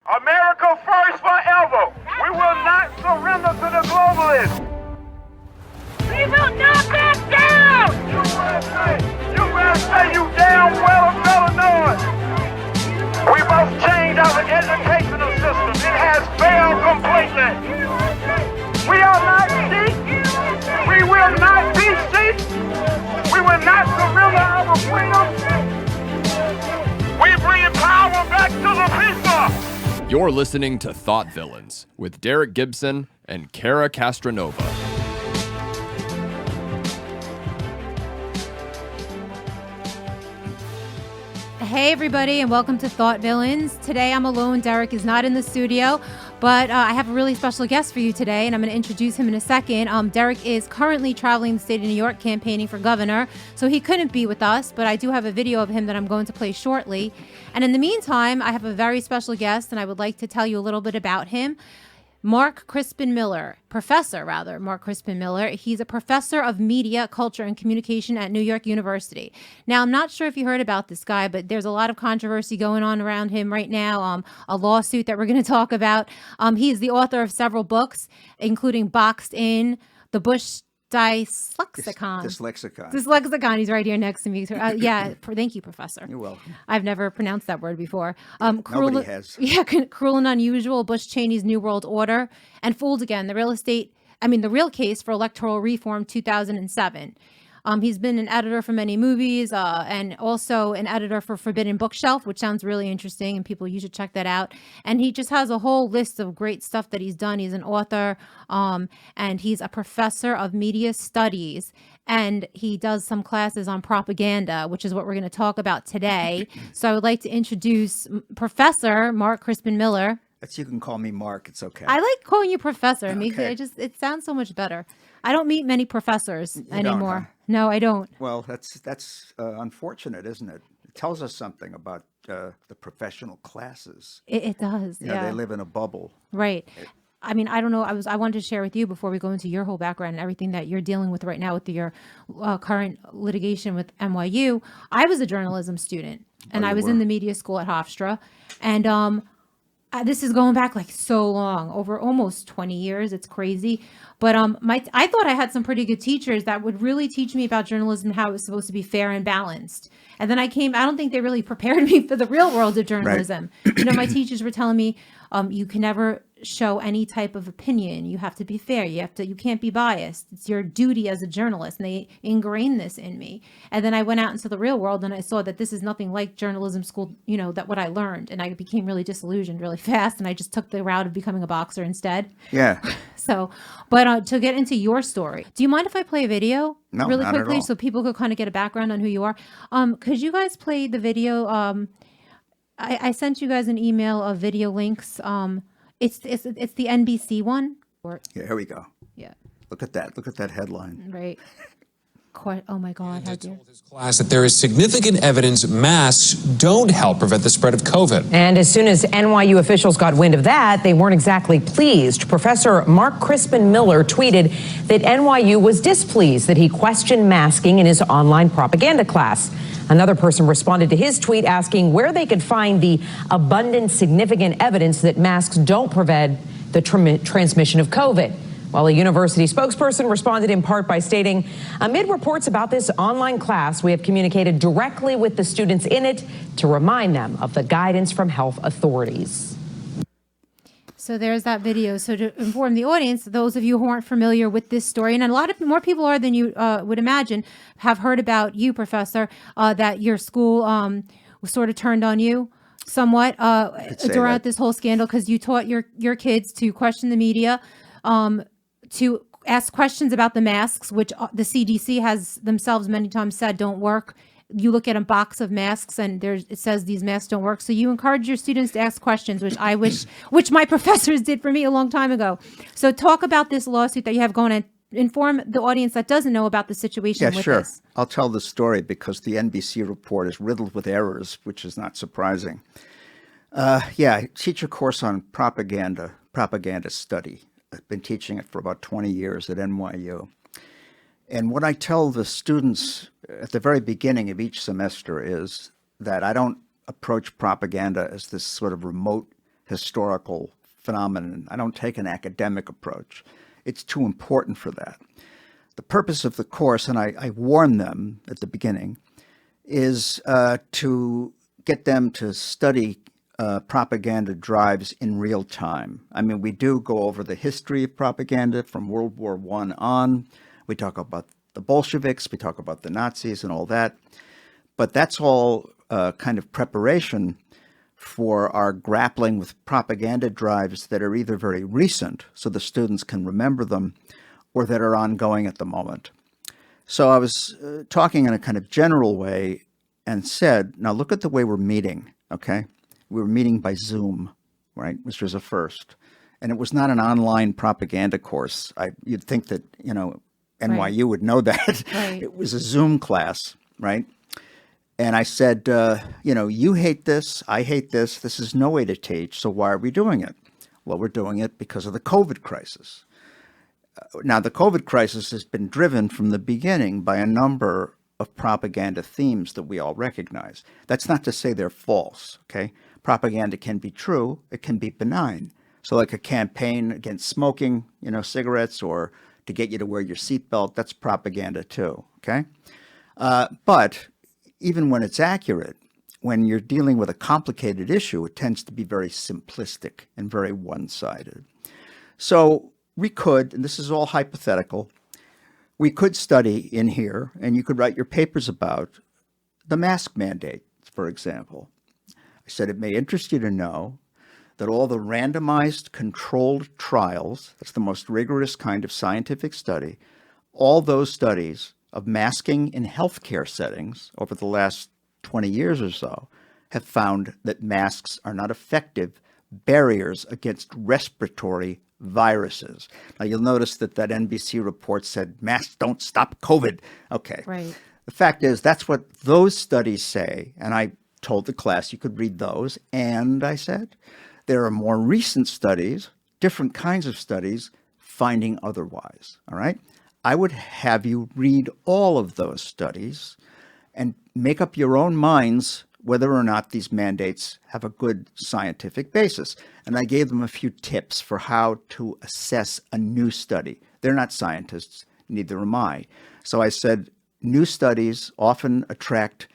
America first forever. We will not surrender to the globalists. We will not back down. USA, you damn well Illinois. We must change our educational system. It has failed completely. We are not sheep. We will not be sheep. We will not surrender our freedom. We bring power back to the people. You're listening to Thought Villains with Derek Gibson and Cara Castronuova. Hey everybody, and welcome to Thought Villains. Today I'm alone. Derek is not in the studio, but I have a really special guest for you today, and I'm going to introduce him in a second. Derek is currently traveling the state of New York campaigning for governor, so he couldn't be with us, but I do have a video of him that I'm going to play shortly. And in the meantime, I have a very special guest, and I would like to tell you a little bit about him. Mark Crispin Miller, Mark Crispin Miller. He's a professor of media, culture, and communication at New York University. Now, I'm not sure if you heard about this guy, but there's a lot of controversy going on around him right now, a lawsuit that we're going to talk about. He is the author of several books, including Boxed In, The Bush Dyslexicon. He's right here next to me. Thank you, Professor. You're welcome. I've never pronounced that word before. Nobody has. Yeah, Cruel and Unusual, Bush Cheney's New World Order, and Fooled Again, the real case for electoral reform 2007. He's been an editor for many movies and also an editor for Forbidden Bookshelf, which sounds really interesting, and you should check that out. And he just has a whole list of great stuff that he's done. He's an author, and he's a professor of media studies, and he does some classes on propaganda, which is what we're going to talk about today. So I would like to introduce Professor Mark Crispin Miller. You can call me Mark. It's okay. I like calling you Professor. Okay. It sounds so much better. I don't meet many professors anymore. Don't, huh? No, I don't. Well, that's unfortunate, isn't it? It tells us something about the professional classes. It does. Yeah, they live in a bubble. Right. I don't know. I wanted to share with you before we go into your whole background and everything that you're dealing with right now with your current litigation with NYU. I was a journalism student, and I was in the media school at Hofstra, and this is going back like so long, over almost 20 years. It's crazy. But I thought I had some pretty good teachers that would really teach me about journalism, how it was supposed to be fair and balanced. And then I don't think they really prepared me for the real world of journalism. Right. My teachers were telling me, you can never show any type of opinion. You have to be fair. You can't be biased. It's your duty as a journalist. And they ingrained this in me. And then I went out into the real world and I saw that this is nothing like journalism school, that what I learned. And I became really disillusioned really fast. And I just took the route of becoming a boxer instead. Yeah. So, but to get into your story, do you mind if I play a video really not quickly at all. So people could kind of get a background on who you are? Could you guys play the video? I sent you guys an email of video links. It's the NBC one. Yeah, here we go. Yeah. Look at that headline. Right. Oh my God! How dare. His class that there is significant evidence masks don't help prevent the spread of COVID. And as soon as NYU officials got wind of that, they weren't exactly pleased. Professor Mark Crispin Miller tweeted that NYU was displeased that he questioned masking in his online propaganda class. Another person responded to his tweet asking where they could find the abundant, significant evidence that masks don't prevent the transmission of COVID. While a university spokesperson responded in part by stating, amid reports about this online class, we have communicated directly with the students in it to remind them of the guidance from health authorities. So there's that video. So to inform the audience, those of you who aren't familiar with this story, and a lot of more people are than you would imagine, have heard about you, Professor, that your school was sort of turned on you somewhat throughout this whole scandal because you taught your kids to question the media, to ask questions about the masks, which the CDC has themselves many times said don't work. You look at a box of masks and it says these masks don't work. So you encourage your students to ask questions, which my professors did for me a long time ago. So talk about this lawsuit that you have going on. Inform the audience that doesn't know about the situation with sure. this. I'll tell the story because the NBC report is riddled with errors, which is not surprising. I teach a course on propaganda study. I've been teaching it for about 20 years at NYU. And what I tell the students at the very beginning of each semester is that I don't approach propaganda as this sort of remote historical phenomenon. I don't take an academic approach. It's too important for that. The purpose of the course, and I warned them at the beginning, is to get them to study propaganda drives in real time. I mean, we do go over the history of propaganda from World War I on. We talk about the Bolsheviks, we talk about the Nazis and all that. But that's all kind of preparation for our grappling with propaganda drives that are either very recent, so the students can remember them, or that are ongoing at the moment. So I was talking in a kind of general way and said, now look at the way we're meeting, okay? We were meeting by Zoom, right, which was a first. And it was not an online propaganda course. You'd think that, NYU would know that. Right. It was a Zoom class, right? And I said, you hate this, I hate this. This is no way to teach, so why are we doing it? Well, we're doing it because of the COVID crisis. Now, the COVID crisis has been driven from the beginning by a number of propaganda themes that we all recognize. That's not to say they're false, okay? Propaganda can be true, it can be benign. So like a campaign against smoking, cigarettes, or to get you to wear your seatbelt, that's propaganda too, okay? But even when it's accurate, when you're dealing with a complicated issue, it tends to be very simplistic and very one-sided. So we could, and this is all hypothetical, we could study in here, and you could write your papers about the mask mandate, for example. I said, it may interest you to know that all the randomized controlled trials, that's the most rigorous kind of scientific study, all those studies of masking in healthcare settings over the last 20 years or so have found that masks are not effective barriers against respiratory viruses. Now, you'll notice that NBC report said masks don't stop COVID. Okay. Right. The fact is, that's what those studies say. And I told the class you could read those. And I said, there are more recent studies, different kinds of studies, finding otherwise. All right. I would have you read all of those studies and make up your own minds whether or not these mandates have a good scientific basis. And I gave them a few tips for how to assess a new study. They're not scientists, neither am I. So I said, new studies often attract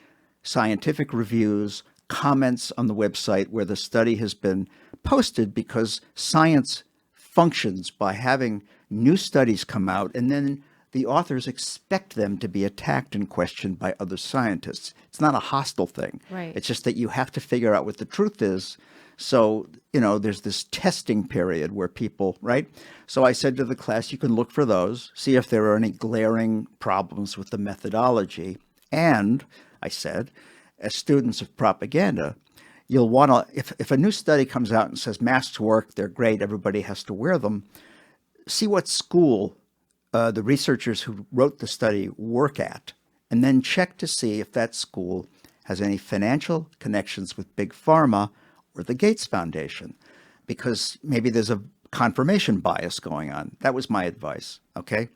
scientific reviews, comments on the website where the study has been posted, because science functions by having new studies come out, and then the authors expect them to be attacked and questioned by other scientists. It's not a hostile thing. Right. It's just that you have to figure out what the truth is. So, there's this testing period where people, right? So I said to the class, you can look for those, see if there are any glaring problems with the methodology. And I said, as students of propaganda, you'll want to, if a new study comes out and says masks work, they're great, everybody has to wear them, see what school the researchers who wrote the study work at, and then check to see if that school has any financial connections with Big Pharma or the Gates Foundation, because maybe there's a confirmation bias going on. That was my advice, okay?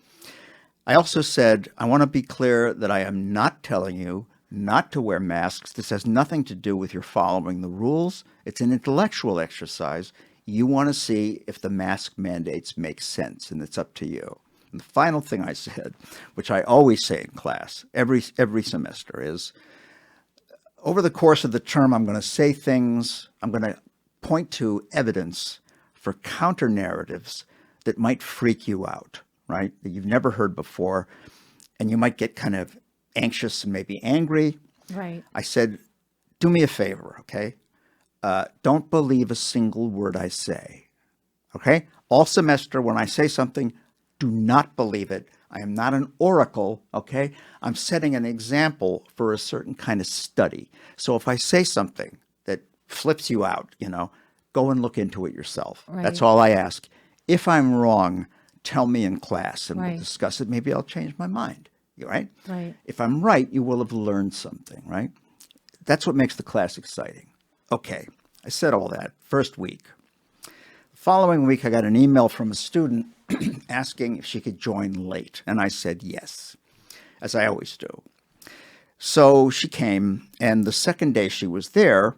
I also said, I want to be clear that I am not telling you not to wear masks. This has nothing to do with your following the rules. It's an intellectual exercise. You want to see if the mask mandates make sense, and it's up to you. And the final thing I said, which I always say in class every semester, is over the course of the term, I'm going to say things, I'm going to point to evidence for counter narratives that might freak you out, right? That you've never heard before, and you might get kind of anxious and maybe angry. Right. I said, do me a favor, okay? Don't believe a single word I say, okay? All semester, when I say something, do not believe it. I am not an oracle, okay? I'm setting an example for a certain kind of study. So if I say something that flips you out, go and look into it yourself. Right. That's all I ask. If I'm wrong, tell me in class and Right. we'll discuss it. Maybe I'll change my mind, right? Right. If I'm right, you will have learned something, right? That's what makes the class exciting. Okay, I said all that. First week. Following week, I got an email from a student asking if she could join late. And I said yes, as I always do. So she came, and the second day she was there,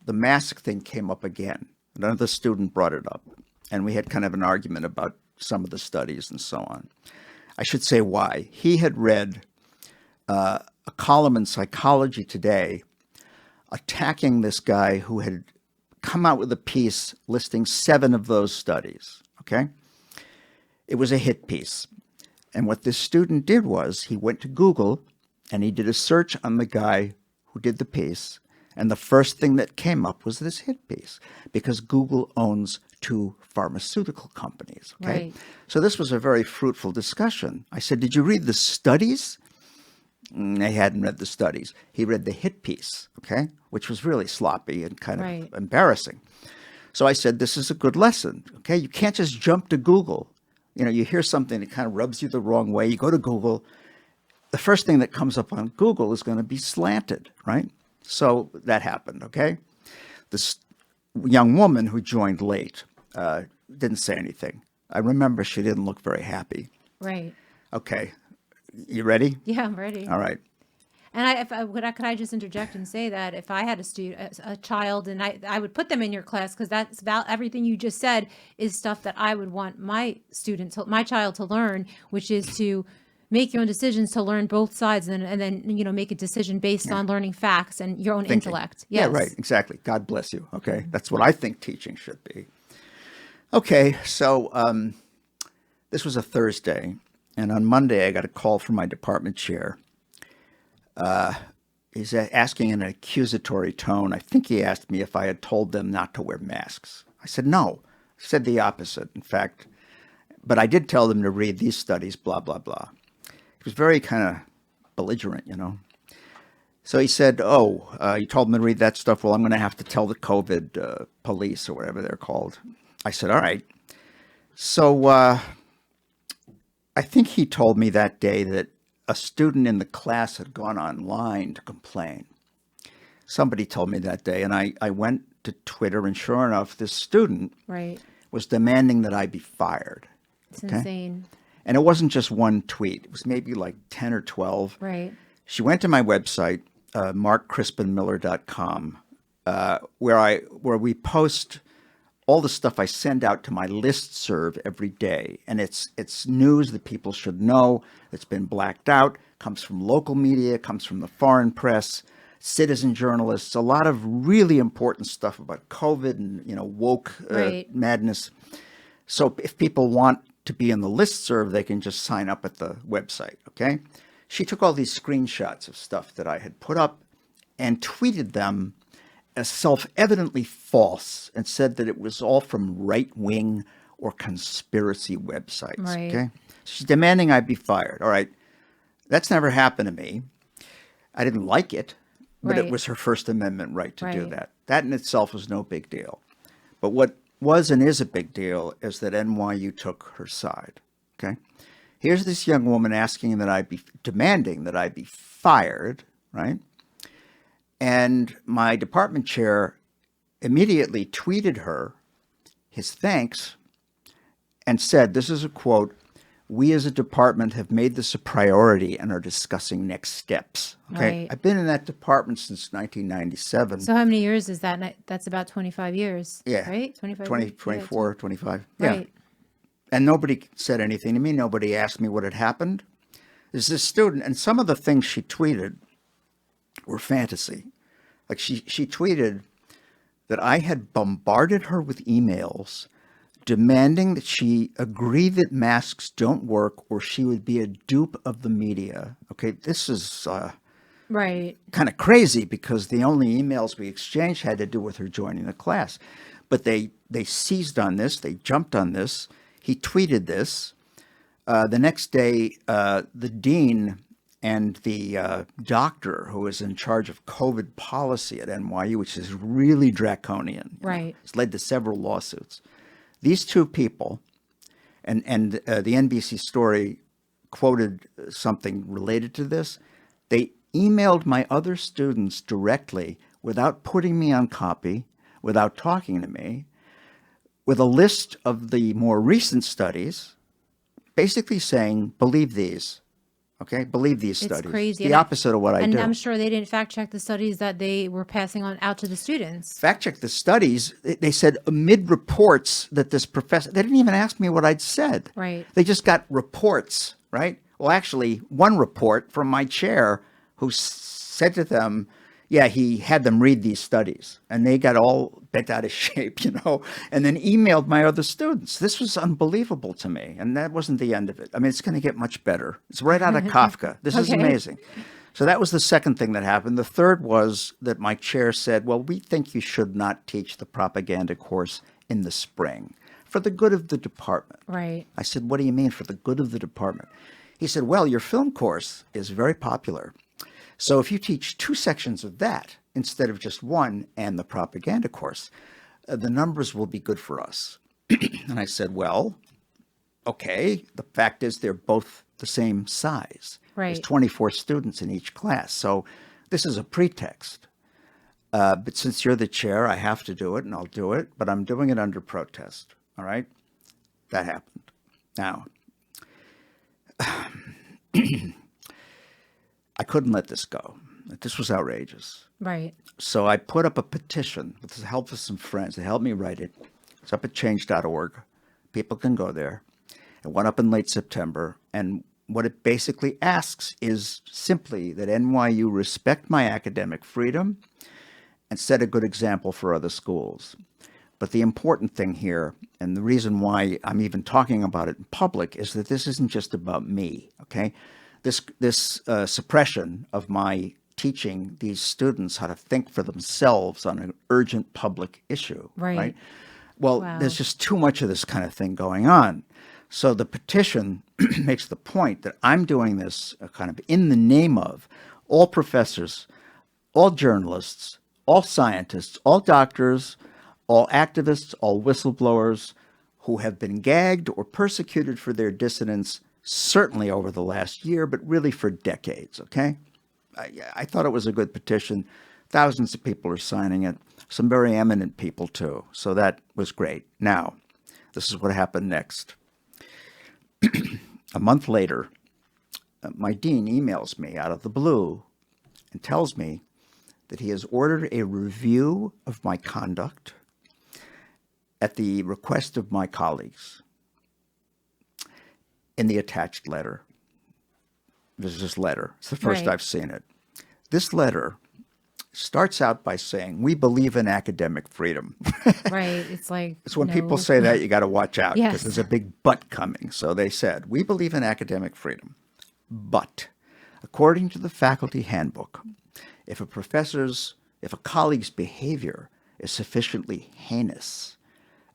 the mask thing came up again. Another student brought it up, and we had kind of an argument about some of the studies and so on. I should say why. He had read a column in Psychology Today attacking this guy who had come out with a piece listing 7 of those studies, okay? It was a hit piece. And what this student did was he went to Google and he did a search on the guy who did the piece. And the first thing that came up was this hit piece, because Google owns 2 pharmaceutical companies. Okay. Right. So this was a very fruitful discussion. I said, did you read the studies? They hadn't read the studies. He read the hit piece, okay, which was really sloppy and kind of embarrassing. So I said, this is a good lesson. Okay. You can't just jump to Google. You know, you hear something that kind of rubs you the wrong way. You go to Google. The first thing that comes up on Google is going to be slanted, right? So that happened, okay? This young woman who joined late didn't say anything. I remember she didn't look very happy. Right. Okay. You ready? Yeah, I'm ready. All right. And could I just interject and say that if I had a child, and I would put them in your class, because that's about everything you just said is stuff that I would want my child to learn, which is to make your own decisions, to learn both sides, and then make a decision based on learning facts and your own intellect. Yes. Yeah, right. Exactly. God bless you. Okay. That's what I think teaching should be. Okay. So this was a Thursday, and on Monday I got a call from my department chair. He's asking in an accusatory tone. I think he asked me if I had told them not to wear masks. I said no. I said the opposite, in fact. But I did tell them to read these studies, blah, blah, blah. He was very kind of belligerent, So he said, you told them to read that stuff? Well, I'm going to have to tell the COVID police or whatever they're called. I said, all right. So I think he told me that day that a student in the class had gone online to complain. Somebody told me that day, and I went to Twitter, and sure enough, this student was demanding that I be fired. It's insane. And it wasn't just one tweet. It was maybe like 10 or 12. Right. She went to my website, markcrispinmiller.com, where we post all the stuff I send out to my listserv every day. And it's news that people should know. It's been blacked out, comes from local media, comes from the foreign press, citizen journalists, a lot of really important stuff about COVID and, woke madness. So if people want to be in the listserv, they can just sign up at the website, okay? She took all these screenshots of stuff that I had put up and tweeted them as self-evidently false and said that it was all from right-wing or conspiracy websites, okay? She's demanding I be fired. All right, that's never happened to me. I didn't like it, but it was her First Amendment right to do that. That in itself was no big deal. But what was and is a big deal is that NYU took her side, okay? Here's this young woman demanding that I be fired, right? And my department chair immediately tweeted her his thanks and said, this is a quote, "We as a department have made this a priority and are discussing next steps." Okay. Right. I've been in that department since 1997. So how many years is that? That's about 25 years. Yeah. Right? 25 20, years? 24, 25. Right. Yeah. And nobody said anything to me. Nobody asked me what had happened. There's this student, and some of the things she tweeted were fantasy. Like she tweeted that I had bombarded her with emails demanding that she agree that masks don't work or she would be a dupe of the media. Okay, this is kind of crazy because the only emails we exchanged had to do with her joining the class. But they seized on this. They jumped on this. He tweeted this. The next day, the dean and the doctor who is in charge of COVID policy at NYU, which is really draconian. It's led to several lawsuits. These two people, and the NBC story quoted something related to this, they emailed my other students directly without putting me on copy, without talking to me, with a list of the more recent studies, basically saying, believe these. Okay, believe these It's studies. crazy. It's the opposite of what I and do. I'm sure they didn't fact check the studies that they were passing on out to the students. Fact check the studies. They said amid reports that this professor, they didn't even ask me what I'd said. Right. They just got reports, right? Well, actually, one report from my chair who said to them, yeah, he had them read these studies, and they got all bent out of shape, and then emailed my other students. This was unbelievable to me, and that wasn't the end of it. I mean, it's going to get much better. It's right out of Kafka. This is Okay. amazing. So that was the second thing that happened. The third was that my chair said, well, we think you should not teach the propaganda course in the spring for the good of the department. Right. I said, what do you mean for the good of the department? He said, well, your film course is very popular. So if you teach 2 sections of that instead of just one and the propaganda course, the numbers will be good for us. And I said, well, okay. The fact is they're both the same size. Right. There's 24 students in each class. So this is a pretext. But since you're the chair, I have to do it, and I'll do it. But I'm doing it under protest. All right? That happened. Now, I couldn't let this go. This was outrageous. Right. So I put up a petition with the help of some friends. They helped me write it. It's up at change.org. People can go there. It went up in late September. And what it basically asks is simply that NYU respect my academic freedom and set a good example for other schools. But the important thing here, and the reason why I'm even talking about it in public, is that this isn't just about me, okay? This suppression of my teaching these students how to think for themselves on an urgent public issue, right? Well, Wow. there's just too much of this kind of thing going on. So the petition makes the point that I'm doing this kind of in the name of all professors, all journalists, all scientists, all doctors, all activists, all whistleblowers who have been gagged or persecuted for their dissidence, certainly over the last year, but really for decades, okay? I thought it was a good petition. Thousands of people are signing it, some very eminent people too. So that was great. Now, this is what happened next. A month later, my dean emails me out of the blue and tells me that he has ordered a review of my conduct at the request of my colleagues in the attached letter. There's this letter. It's the first Right. I've seen it. This letter starts out by saying, we believe in academic freedom. Right. It's like, So when no. people say that, you got to watch out because Yes. there's a big but coming. So they said, we believe in academic freedom, but according to the faculty handbook, if a colleague's behavior is sufficiently heinous,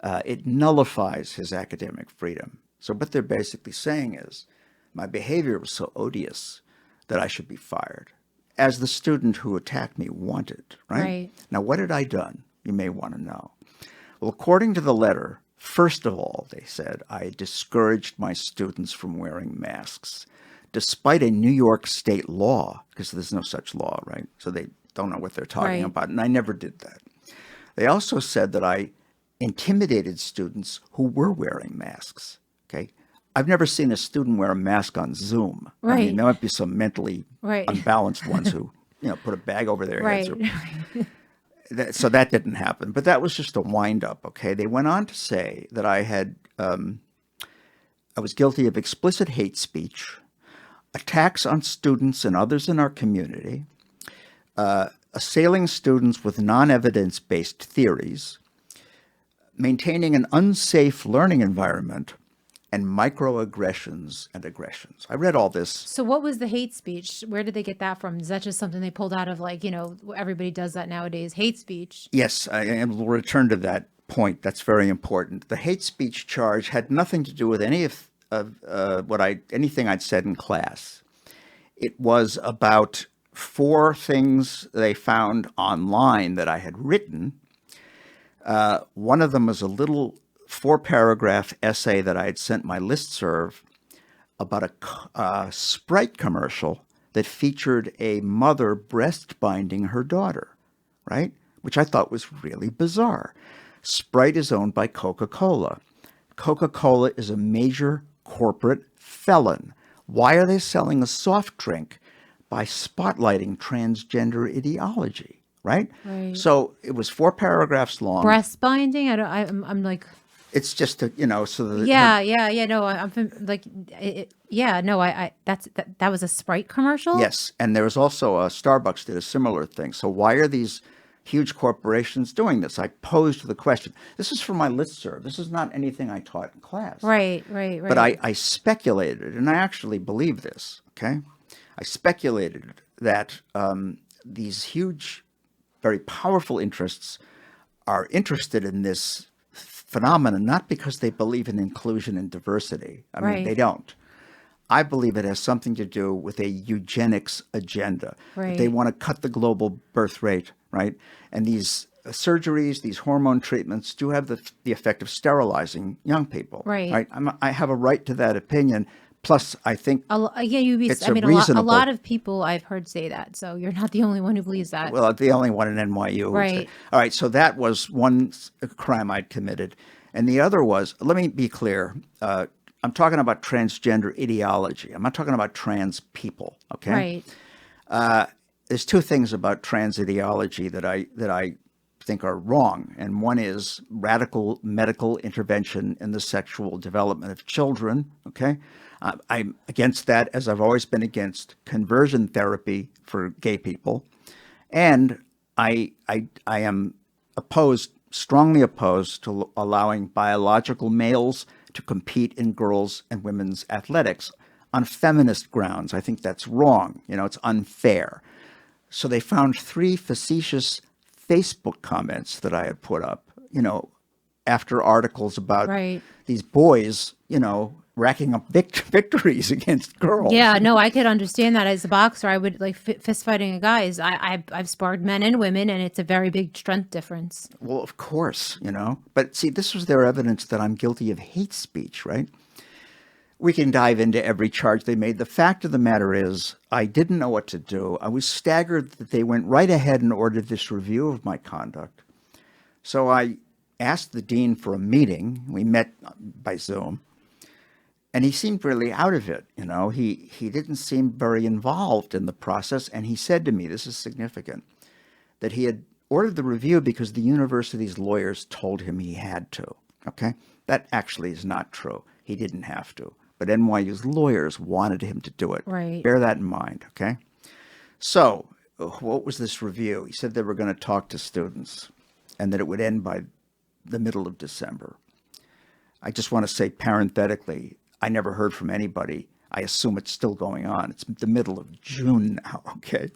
it nullifies his academic freedom. So what they're basically saying is, my behavior was so odious that I should be fired, as the student who attacked me wanted, right? Right. Now, what had I done? You may want to know. Well, according to the letter, first of all, they said, I discouraged my students from wearing masks, despite a New York state law, because there's no such law, right? So they don't know what they're talking Right. about, and I never did that. They also said that I intimidated students who were wearing masks, okay? I've never seen a student wear a mask on Zoom. I Right. mean, there might be some mentally Right. unbalanced ones who, put a bag over their heads. Right. So that didn't happen. But that was just a wind-up, okay? They went on to say that I was guilty of explicit hate speech, attacks on students and others in our community, assailing students with non-evidence-based theories, maintaining an unsafe learning environment, and microaggressions and aggressions. I read all this. So what was the hate speech? Where did they get that from? Is that just something they pulled out of everybody does that nowadays, hate speech? Yes, and we'll return to that point. That's very important. The hate speech charge had nothing to do with any of anything I'd said in class. It was about 4 things they found online that I had written. One of them was a little 4-paragraph essay that I had sent my listserv about a Sprite commercial that featured a mother breast binding her daughter, right? Which I thought was really bizarre. Sprite is owned by Coca-Cola. Coca-Cola is a major corporate felon. Why are they selling a soft drink? By spotlighting transgender ideology, right? Right. So it was 4 paragraphs long. Breast binding. I'm like. It's just so that Yeah. No, like, no, that was a Sprite commercial. yes, and there was also Starbucks did a similar thing. So why are these huge corporations doing this? I posed the question. This is from my listserv. This is not anything I taught in class. Right. But I speculated, and I actually believe this. Okay, I speculated that these huge, very powerful interests are interested in this phenomenon not because they believe in inclusion and diversity. I mean, they don't. I believe it has something to do with a eugenics agenda. Right. They want to cut the global birth rate, right? And these surgeries, these hormone treatments do have the effect of sterilizing young people. Right. I have a right to that opinion. Plus, I think it's a lot of people I've heard say that. So you're not the only one who believes that. Well, the only one in NYU. Right. All right. So that was one crime I'd committed. And the other was, let me be clear. I'm talking about transgender ideology. I'm not talking about trans people. Okay. Right. There's 2 things about trans ideology that I think are wrong. And one is radical medical intervention in the sexual development of children. Okay. I'm against that, as I've always been against conversion therapy for gay people. And I am strongly opposed to allowing biological males to compete in girls' and women's athletics on feminist grounds. I think that's wrong. It's unfair. So they found 3 facetious Facebook comments that I had put up, after articles about these boys, racking up victories against girls. Yeah, no, I could understand that. As a boxer, I would like fist fighting a guy. I've sparred men and women, and it's a very big strength difference. Well, of course, But see, this was their evidence that I'm guilty of hate speech, right? We can dive into every charge they made. The fact of the matter is, I didn't know what to do. I was staggered that they went right ahead and ordered this review of my conduct. So I asked the dean for a meeting. We met by Zoom. And he seemed really out of it. He didn't seem very involved in the process. And he said to me, this is significant, that he had ordered the review because the university's lawyers told him he had to. Okay. That actually is not true. He didn't have to. But NYU's lawyers wanted him to do it. Right. Bear that in mind. Okay. So what was this review? He said they were going to talk to students and that it would end by the middle of December. I just want to say parenthetically, I never heard from anybody. I assume it's still going on. It's the middle of June now, okay?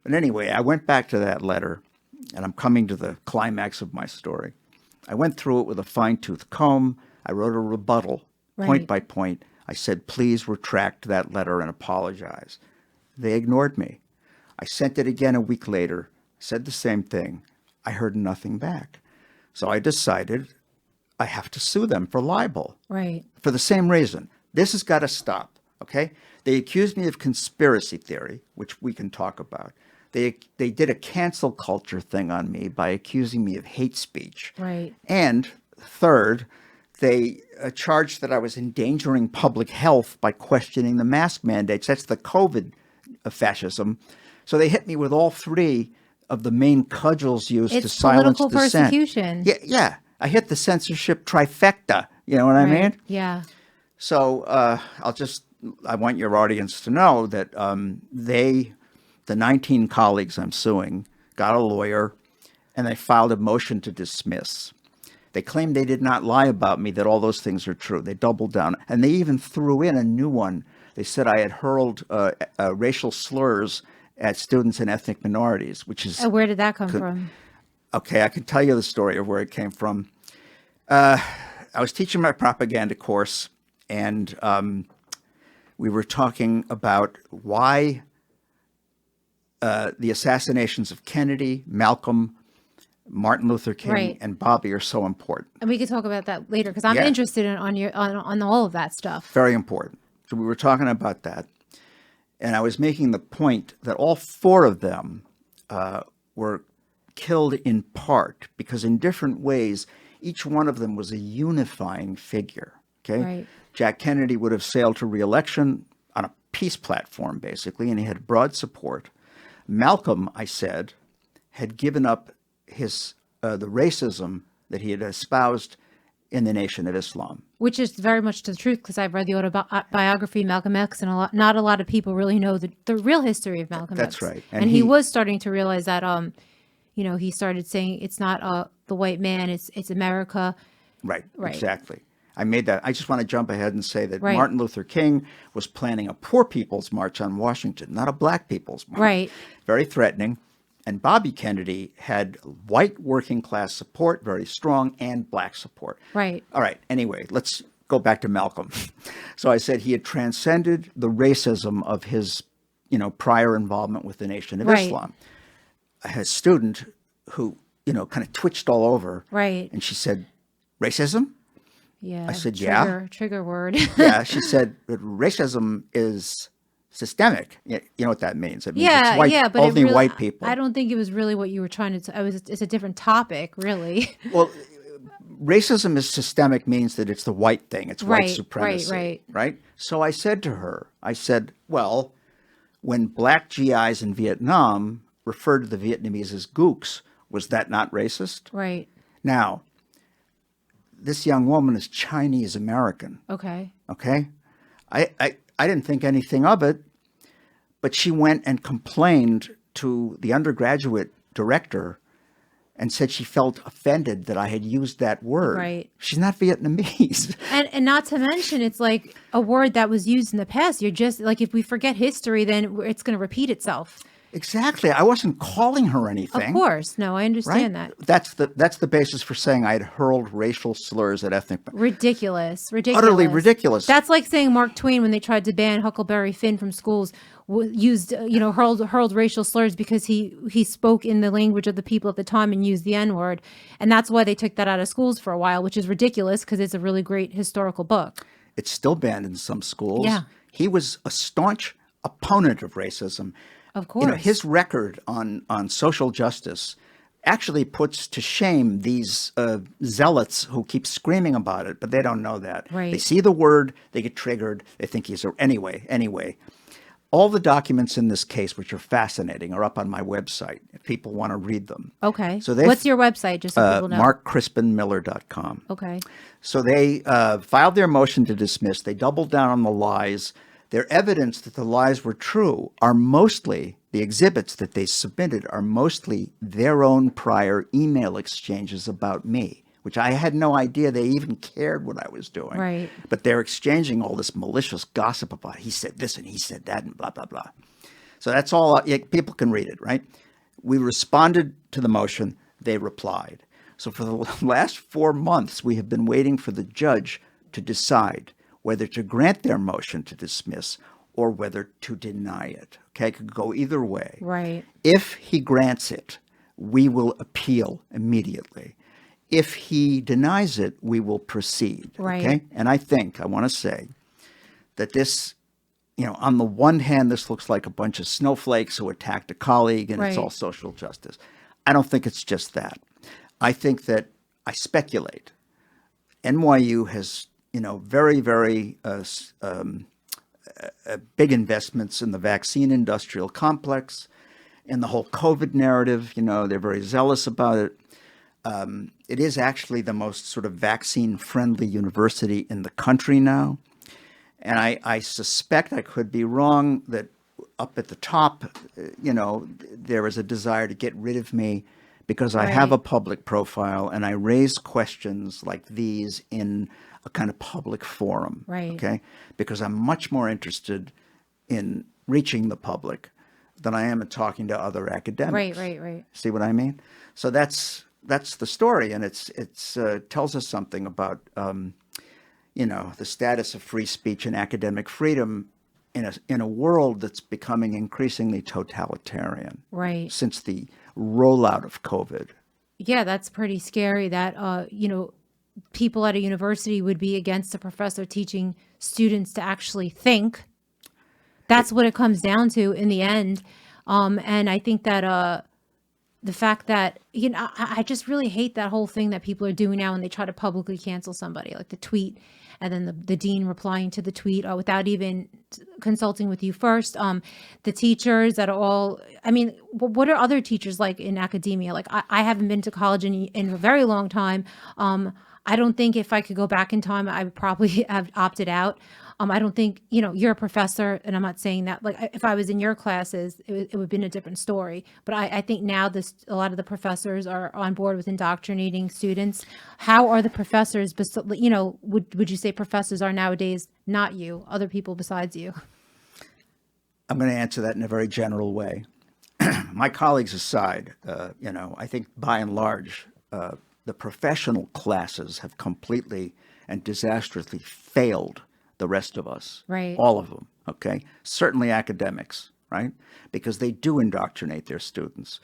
But anyway, I went back to that letter, and I'm coming to the climax of my story. I went through it with a fine-tooth comb. I wrote a rebuttal, point by point. I said, please retract that letter and apologize. They ignored me. I sent it again a week later, said the same thing. I heard nothing back. So I decided I have to sue them for libel. Right. For the same reason. This has got to stop, okay? They accused me of conspiracy theory, which we can talk about. They did a cancel culture thing on me by accusing me of hate speech. Right. And third, they charged that I was endangering public health by questioning the mask mandates. That's the COVID fascism. So they hit me with all 3 of the main cudgels used to silence dissent. It's political persecution. Yeah. I hit the censorship trifecta. You know what I mean? Yeah. So I want your audience to know that the 19 colleagues I'm suing, got a lawyer, and they filed a motion to dismiss. They claimed they did not lie about me, that all those things are true. They doubled down. And they even threw in a new one. They said I had hurled racial slurs at students and ethnic minorities, which is... Where did that come from? Okay, I can tell you the story of where it came from. I was teaching my propaganda course, and we were talking about why the assassinations of Kennedy, Malcolm, Martin Luther King, and Bobby are so important. And we could talk about that later, because I'm interested in on all of that stuff. Very important. So we were talking about that, and I was making the point that all 4 of them were killed in part because in different ways, each one of them was a unifying figure. Okay. Right. Jack Kennedy would have sailed to re-election on peace platform, basically, and he had broad support. Malcolm, I said, had given up his the racism that he had espoused in the Nation of Islam. Which is very much the truth, because I've read the autobiography of Malcolm X, and not a lot of people really know the real history of Malcolm X. That's right. And he was starting to realize that, he started saying it's not the white man, it's America. Right, exactly. I made that. I just want to jump ahead and say that Right. Martin Luther King was planning a poor people's march on Washington, not a black people's march. Right. Very threatening. And Bobby Kennedy had white working class support, very strong, and black support. Right. All right. Anyway, let's go back to Malcolm. So I said he had transcended the racism of his, prior involvement with the Nation of Right. Islam. I had a student who, kind of twitched all over. Right. And she said, "Racism?" Yeah. I said, yeah. Trigger word. Yeah, she said that racism is systemic. You know what that means? It means Yeah, it's white, yeah, but only it really, white people. I don't think it was really what you were trying to. It's a different topic, really. Well, racism is systemic means that it's the white thing. It's white Right, supremacy. right. So I said to her, well, when black GIs in Vietnam referred to the Vietnamese as gooks, was that not racist? Right. Now, this young woman is Chinese American. Okay. Okay. I didn't think anything of it, but she went and complained to the undergraduate director and said she felt offended that I had used that word. Right. She's not Vietnamese. And not to mention, it's like a word that was used in the past. You're just like, if we forget history, then it's going to repeat itself. Exactly. I wasn't calling her anything. Of course. No, I understand Right? that. That's the basis for saying I had hurled racial slurs at ethnic. Ridiculous. Utterly ridiculous. That's like saying Mark Twain, when they tried to ban Huckleberry Finn from schools, used, hurled racial slurs because he spoke in the language of the people at the time and used the N-word. And that's why they took that out of schools for a while, which is ridiculous because it's a really great historical book. It's still banned in some schools. Yeah. He was a staunch opponent of racism. Of course. His record on social justice actually puts to shame these zealots who keep screaming about it, but they don't know that. Right. They see the word, they get triggered, they think he's anyway. All the documents in this case, which are fascinating, are up on my website if people want to read them. Okay. So What's your website, just so people know? MarkCrispinMiller.com. Okay. So they filed their motion to dismiss. They doubled down on the lies. Their evidence that the lies were true are mostly, the exhibits that they submitted are mostly their own prior email exchanges about me, which I had no idea they even cared what I was doing. Right. But they're exchanging all this malicious gossip about he said this and he said that and blah, blah, blah. So that's all, people can read it, right? We responded to the motion. They replied. So for the last 4 months, we have been waiting for the judge to decide whether to grant their motion to dismiss or whether to deny it. Okay, it could go either way. Right. If he grants it, we will appeal immediately. If he denies it, we will proceed. Right. Okay? And I want to say that this, on the one hand, this looks like a bunch of snowflakes who attacked a colleague and it's Right. all social justice. I don't think it's just that. I think that, I speculate, NYU has very, very big investments in the vaccine industrial complex, in the whole COVID narrative. They're very zealous about it. It is actually the most sort of vaccine-friendly university in the country now. And I suspect, I could be wrong, that up at the top, there is a desire to get rid of me because I have a public profile and I raise questions like these in a kind of public forum. Right. Okay. Because I'm much more interested in reaching the public than I am in talking to other academics. Right. See what I mean? So that's the story, and it's tells us something about the status of free speech and academic freedom in a world that's becoming increasingly totalitarian. Right. Since the rollout of COVID. Yeah, that's pretty scary that, people at a university would be against a professor teaching students to actually think. That's what it comes down to in the end. And I think that, the fact that, I just really hate that whole thing that people are doing now when they try to publicly cancel somebody, like the tweet, and then the dean replying to the tweet without even consulting with you first. The teachers that are all, what are other teachers like in academia? Like I haven't been to college in a very long time. I don't think if I could go back in time, I would probably have opted out. I don't think, you're a professor, and I'm not saying that, like, if I was in your classes, it would have been a different story. But I think now a lot of the professors are on board with indoctrinating students. How are the professors, would you say professors are nowadays not you, other people besides you? I'm going to answer that in a very general way. My colleagues aside, I think by and large, the professional classes have completely and disastrously failed the rest of us, right? All of them, okay? Certainly academics, right? Because they do indoctrinate their students.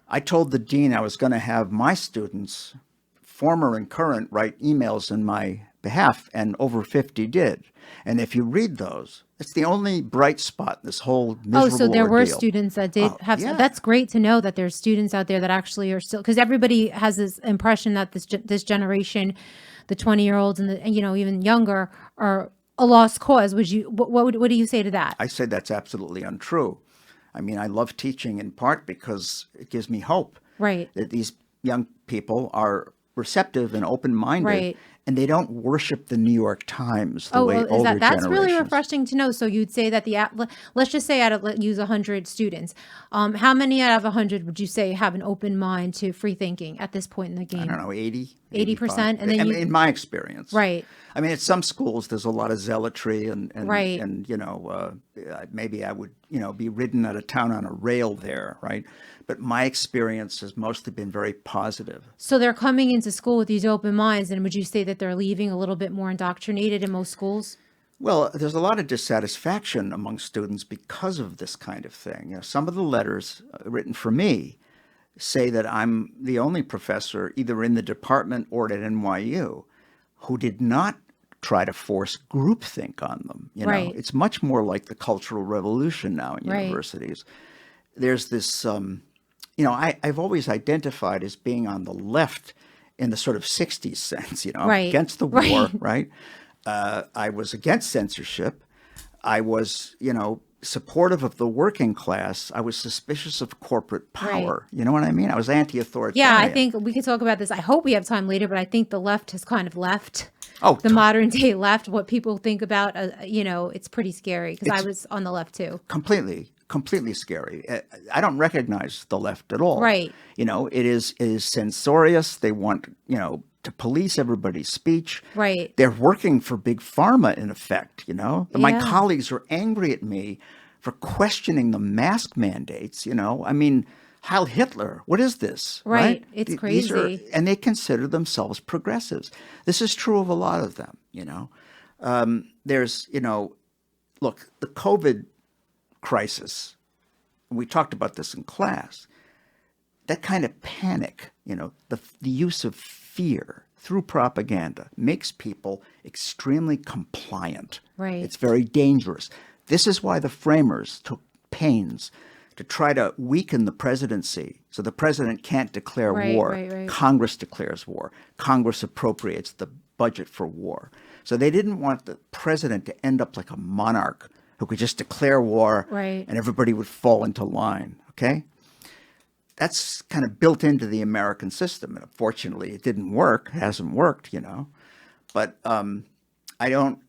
I told the dean I was going to have my students, former and current, write emails in my behalf, and over 50 did. And if you read those, it's the only bright spot in this whole miserable so there were ordeal. students that did have. Yeah. That's great to know that there's students out there that actually are still, because everybody has this impression that this generation, the 20-year-olds and even younger, are a lost cause. What do you say to that? I say that's absolutely untrue. I love teaching in part because it gives me hope. Right. That these young people are receptive and open-minded, right, and they don't worship the New York Times the way older generations. That's really refreshing to know. So you'd say that let's just say use 100 students. How many out of 100 would you say have an open mind to free thinking at this point in the game? I don't know, 80%, 80%, and then in my experience, right? At some schools there's a lot of zealotry, and right, and maybe I would be ridden out of town on a rail there, right? But my experience has mostly been very positive. So they're coming into school with these open minds, and would you say that they're leaving a little bit more indoctrinated in most schools? Well, there's a lot of dissatisfaction among students because of this kind of thing. Some of the letters written for me say that I'm the only professor, either in the department or at NYU, who did not try to force groupthink on them. Right. It's much more like the Cultural Revolution now in right, universities. There's this, I've always identified as being on the left in the sort of 60s sense, right, against the war, right? I was against censorship. I was, supportive of the working class. I was suspicious of corporate power. Right. You know what I mean? I was anti-authoritarian. Yeah, I think we could talk about this. I hope we have time later, but I think the left has kind of left. Oh, the modern day left, what people think about, it's pretty scary because I was on the left too. Completely scary. I don't recognize the left at all. Right. It is censorious. They want, to police everybody's speech. Right. They're working for big pharma, in effect, My Yeah. colleagues are angry at me for questioning the mask mandates, Heil Hitler, what is this? Right. It's These crazy. And they consider themselves progressives. This is true of a lot of them, There's, look, the COVID crisis, we talked about this in class, that kind of panic, the use of fear through propaganda makes people extremely compliant. Right. It's very dangerous. This is why the framers took pains to try to weaken the presidency so the president can't declare war. Right. Congress declares war. Congress appropriates the budget for war. So they didn't want the president to end up like a monarch who could just declare war, right, and everybody would fall into line, okay? That's kind of built into the American system. And unfortunately, it didn't work. It hasn't worked, But I don't,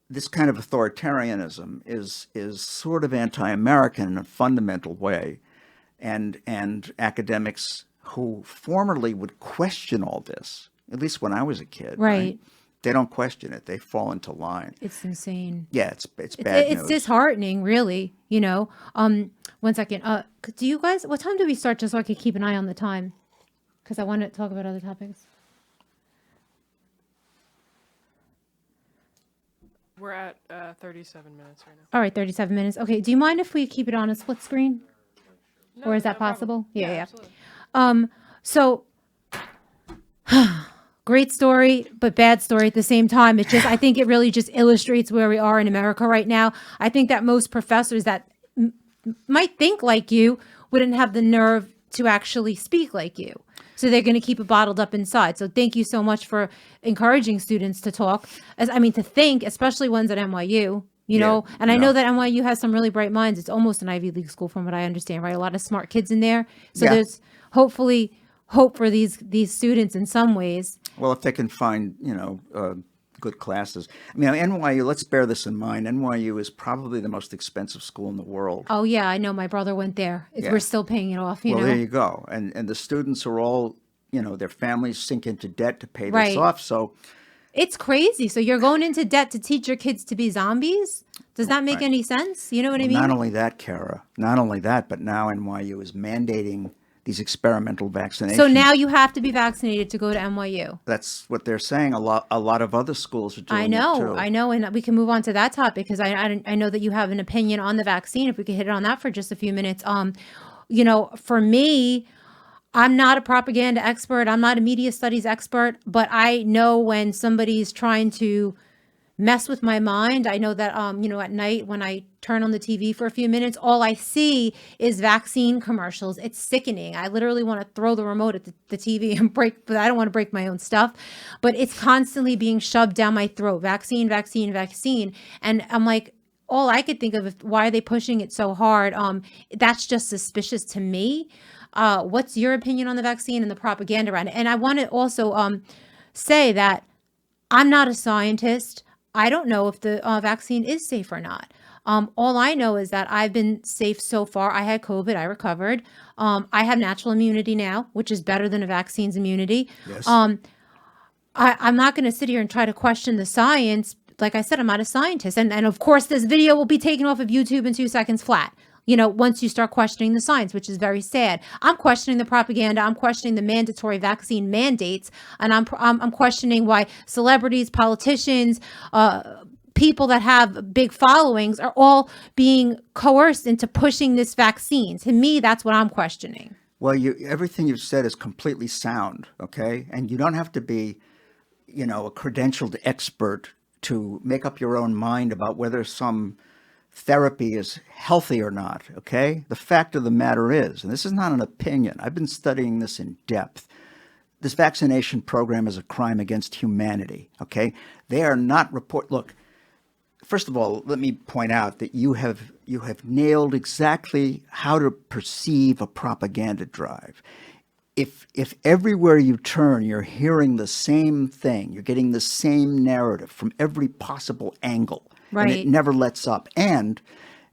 this kind of authoritarianism is sort of anti-American in a fundamental way. And academics who formerly would question all this, at least when I was a kid, right? They don't question it. They fall into line. It's insane. Yeah, it's bad news. It's disheartening, really. 1 second. Do you guys? What time do we start? Just so I can keep an eye on the time, because I want to talk about other topics. We're at 37 minutes right now. All right, 37 minutes. Okay. Do you mind if we keep it on a split screen, No, or is that no problem. possible? Yeah. Absolutely. So. Great story, but bad story at the same time. I think it really just illustrates where we are in America right now. I think that most professors that might think like you wouldn't have the nerve to actually speak like you. So they're going to keep it bottled up inside. So thank you so much for encouraging students to talk, to think, especially ones at NYU, you know, and I know that NYU has some really bright minds. It's almost an Ivy League school from what I understand, right? A lot of smart kids in there. So there's hopefully hope for these students in some ways. Well, if they can find, good classes. I mean, NYU, let's bear this in mind. NYU is probably the most expensive school in the world. Oh, yeah, I know. My brother went there. We're still paying it off, you know. There you go. And the students are all, their families sink into debt to pay this off. So it's crazy. So you're going into debt to teach your kids to be zombies? Does that make any sense? You know what I mean? Not only that, Cara, not only that, but now NYU is mandating these experimental vaccinations. So now you have to be vaccinated to go to NYU. That's what they're saying. A lot of other schools are doing it too. I know, and we can move on to that topic because I know that you have an opinion on the vaccine. If we could hit on that for just a few minutes. For me, I'm not a propaganda expert. I'm not a media studies expert, but I know when somebody's trying to mess with my mind. I know that, at night when I turn on the TV for a few minutes, all I see is vaccine commercials. It's sickening. I literally want to throw the remote at the TV and but I don't want to break my own stuff, but it's constantly being shoved down my throat. Vaccine, vaccine, vaccine. And I'm like, all I could think of is why are they pushing it so hard? That's just suspicious to me. What's your opinion on the vaccine and the propaganda around it? And I want to also say that I'm not a scientist. I don't know if the vaccine is safe or not. All I know is that I've been safe so far. I had COVID. I recovered. I have natural immunity now, which is better than a vaccine's immunity. Yes. I'm not going to sit here and try to question the science. Like I said, I'm not a scientist. And of course, this video will be taken off of YouTube in 2 seconds flat. Once you start questioning the science, which is very sad. I'm questioning the propaganda. I'm questioning the mandatory vaccine mandates. And I'm questioning why celebrities, politicians, people that have big followings are all being coerced into pushing this vaccine. To me, that's what I'm questioning. Well, everything you've said is completely sound, okay? And you don't have to be, a credentialed expert to make up your own mind about whether some therapy is healthy or not, okay? The fact of the matter is, and this is not an opinion, I've been studying this in depth, this vaccination program is a crime against humanity, okay? They are not look, first of all, let me point out that you have nailed exactly how to perceive a propaganda drive. If everywhere you turn, you're hearing the same thing, you're getting the same narrative from every possible angle, right, and it never lets up. And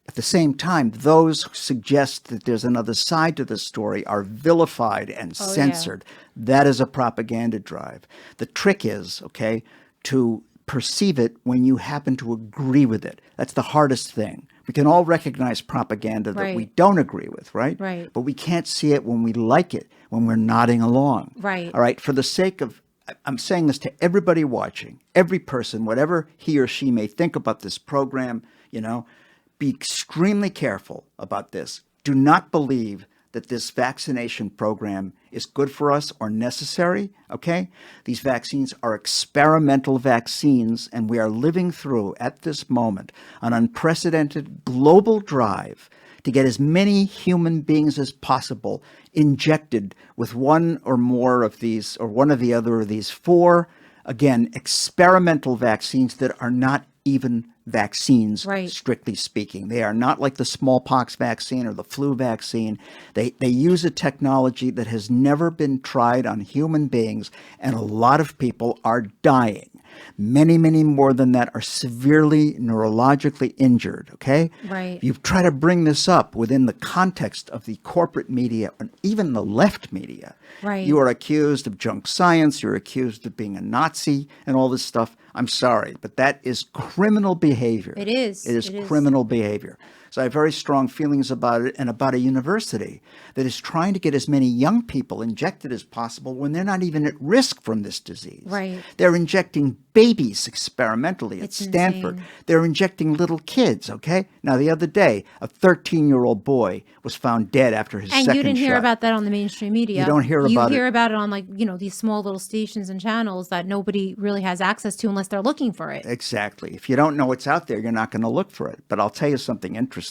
at the same time, those who suggest that there's another side to the story are vilified and censored. Yeah. That is a propaganda drive. The trick is, okay, to perceive it when you happen to agree with it. That's the hardest thing. We can all recognize propaganda that we don't agree with, right? Right. But we can't see it when we like it, when we're nodding along. Right. All right. For the sake of, I'm saying this to everybody watching, every person, whatever he or she may think about this program, be extremely careful about this. Do not believe that this vaccination program is good for us or necessary, okay? These vaccines are experimental vaccines, and we are living through, at this moment, an unprecedented global drive to get as many human beings as possible injected with one or more of these, or one or the other of these 4, again, experimental vaccines that are not even vaccines, strictly speaking. They are not like the smallpox vaccine or the flu vaccine. They use a technology that has never been tried on human beings, and a lot of people are dying. Many, many more than that are severely neurologically injured, okay? Right. If you try to bring this up within the context of the corporate media and even the left media, you are accused of junk science, you're accused of being a Nazi and all this stuff. I'm sorry, but that is criminal behavior. It is. It is criminal behavior. So I have very strong feelings about it, and about a university that is trying to get as many young people injected as possible when they're not even at risk from this disease. Right. They're injecting babies experimentally at It's Stanford. insane. They're injecting little kids, okay? Now, the other day, a 13-year-old boy was found dead after his second shot. And you didn't hear about that on the mainstream media. You don't hear about it. You hear about it on these small little stations and channels that nobody really has access to unless they're looking for it. Exactly. If you don't know what's out there, you're not going to look for it. But I'll tell you something interesting.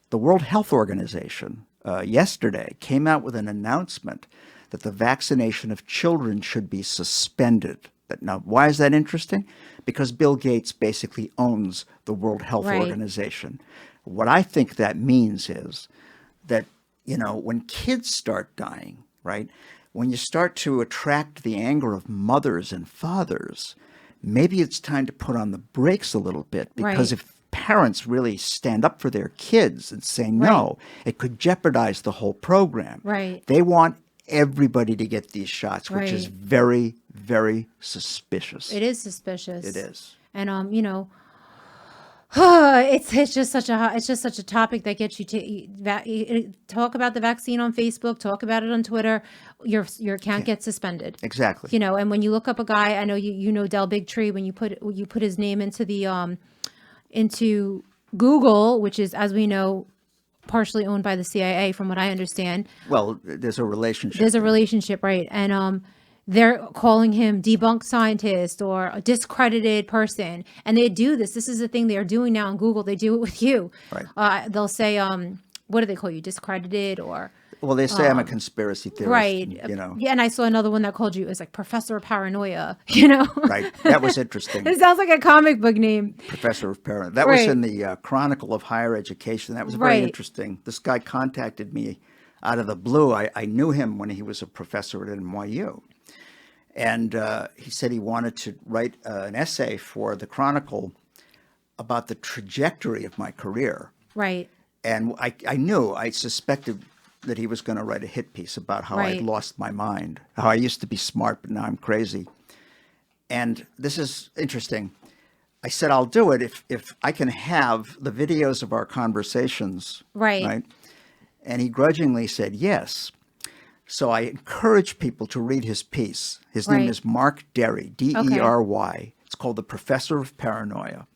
The World Health Organization yesterday came out with an announcement that the vaccination of children should be suspended. Now, why is that interesting? Because Bill Gates basically owns the World Health Organization. What I think that means is that, when kids start dying, right, when you start to attract the anger of mothers and fathers, maybe it's time to put on the brakes a little bit, because if parents really stand up for their kids and say no, it could jeopardize the whole program. They want everybody to get these shots, which is very, very suspicious. It is suspicious. It is. And it's just such a topic that gets you to talk about the vaccine on Facebook, talk about it on Twitter. Your account gets suspended. Exactly. And when you look up a guy, I know you know Del Bigtree, when you put his name into the into Google, which is, as we know, partially owned by the CIA, from what I understand. Well, there's a relationship. There's a relationship, right? And they're calling him debunked scientist or a discredited person. And they do this. This is the thing they are doing now on Google. They do it with you. Right. They'll say, what do they call you? Discredited or... Well, they say I'm a conspiracy theorist. Right. Yeah, and I saw another one that called you, it was like Professor of Paranoia, Right. That was interesting. It sounds like a comic book name. Professor of Paranoia. That was in the Chronicle of Higher Education. That was very interesting. This guy contacted me out of the blue. I knew him when he was a professor at NYU. And he said he wanted to write an essay for the Chronicle about the trajectory of my career. Right. And I suspected that he was going to write a hit piece about how I'd lost my mind, how I used to be smart, but now I'm crazy. And this is interesting. I said, I'll do it if I can have the videos of our conversations. Right. And he grudgingly said yes. So I encourage people to read his piece. His name is Mark Derry, D-E-R-Y. It's called The Professor of Paranoia.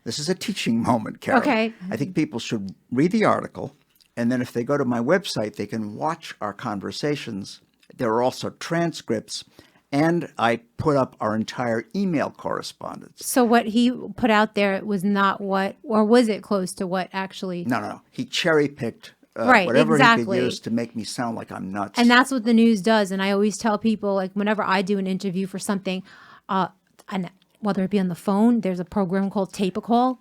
This is a teaching moment, Cara. I think people should read the article. And then if they go to my website, they can watch our conversations. There are also transcripts. And I put up our entire email correspondence. So what he put out there was not what, or was it close to what actually? No. He cherry-picked whatever he could use to make me sound like I'm nuts. And that's what the news does. And I always tell people, like, whenever I do an interview for something, and whether it be on the phone, there's a program called Tape a Call.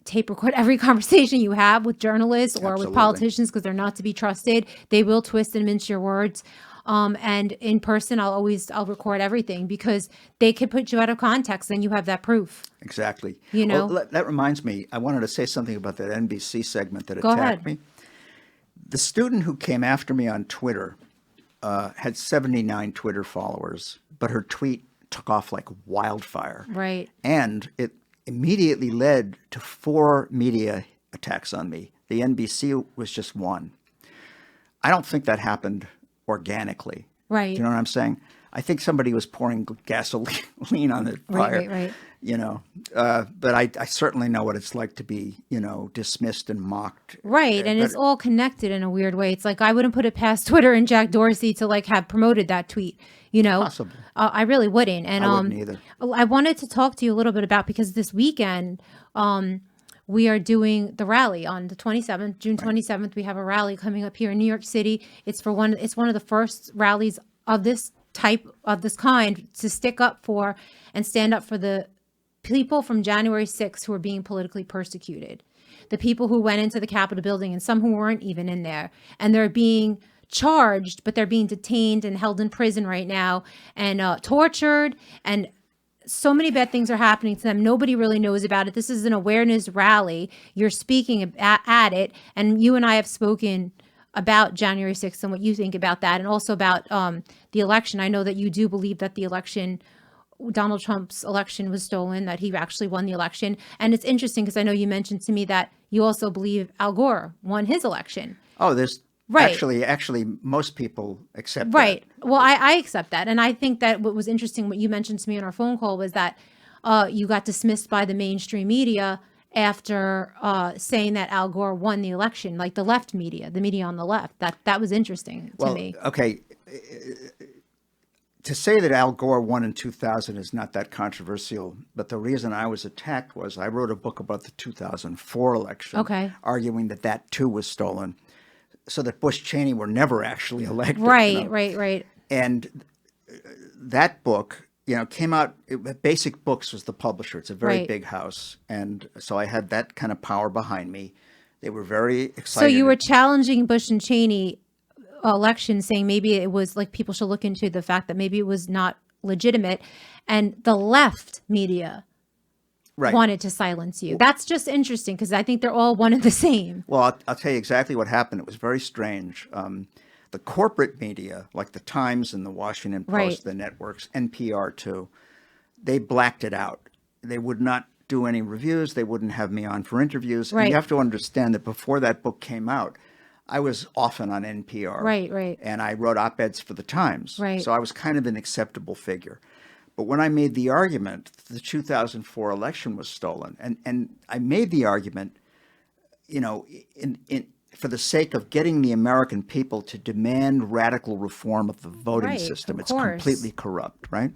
Tape record every conversation you have with journalists or with politicians, because they're not to be trusted. They will twist and mince your words. And in person, I'll record everything, because they could put you out of context and you have that proof. Exactly. Well, that reminds me, I wanted to say something about that NBC segment that attacked me. The student who came after me on Twitter had 79 Twitter followers, but her tweet took off like wildfire. Right. And it immediately led to 4 media attacks on me. The NBC was just one. I don't think that happened organically. Right. Do you know what I'm saying? I think somebody was pouring gasoline on the fire. Right. But I certainly know what it's like to be, dismissed and mocked. Right. And it's all connected in a weird way. It's like, I wouldn't put it past Twitter and Jack Dorsey to have promoted that tweet, Possibly. I really wouldn't. And I wouldn't either. I wanted to talk to you a little bit about, because this weekend, we are doing the rally on the 27th, June 27th. We have a rally coming up here in New York City. It's one of the first rallies of this type, of this kind, to stick up for and stand up for the people from January 6th who are being politically persecuted. The people who went into the Capitol building, and some who weren't even in there, and they're being charged, but they're being detained and held in prison right now, and tortured, and so many bad things are happening to them. Nobody really knows about it. This is an awareness rally. You're speaking at it, and you and I have spoken about January 6th and what you think about that, and also about the election. I know that you do believe that the election, Donald Trump's election, was stolen, that he actually won the election. And it's interesting, because I know you mentioned to me that you also believe Al Gore won his election. Oh, there's actually most people accept that. Well, I accept that. And I think that what was interesting, what you mentioned to me on our phone call, was that you got dismissed by the mainstream media after saying that Al Gore won the election, like the left media, the media on the left. That was interesting to me. Okay. To say that Al Gore won in 2000 is not that controversial, but the reason I was attacked was I wrote a book about the 2004 election, arguing that too was stolen. so that Bush Cheney were never actually elected. Right, right. And that book, came out. Basic Books was the publisher. It's a very Right. big house, and so I had that kind of power behind me. They were very excited. So you were challenging Bush and Cheney election, saying maybe it was like people should look into the fact that maybe it was not legitimate, and the left media right. wanted to silence you. That's just interesting because I think they're all one and the same. Well, I'll tell you exactly what happened. It was very strange. The corporate media, like the Times and the Washington Post, Right. the networks, NPR too, they blacked it out. They would not do any reviews. They wouldn't have me on for interviews. And Right. you have to understand that before that book came out, I was often on NPR. Right. And I wrote op-eds for the Times. Right. So I was kind of an acceptable figure. But when I made the argument, the 2004 election was stolen. And I made the argument, for the sake of getting the American people to demand radical reform of the voting Right, system. of It's course. completely corrupt, right?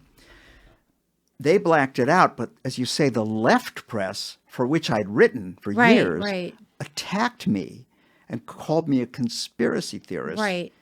They blacked it out, but as you say, the left press, for which I'd written for Right, years, right. attacked me and called me a conspiracy theorist. Right.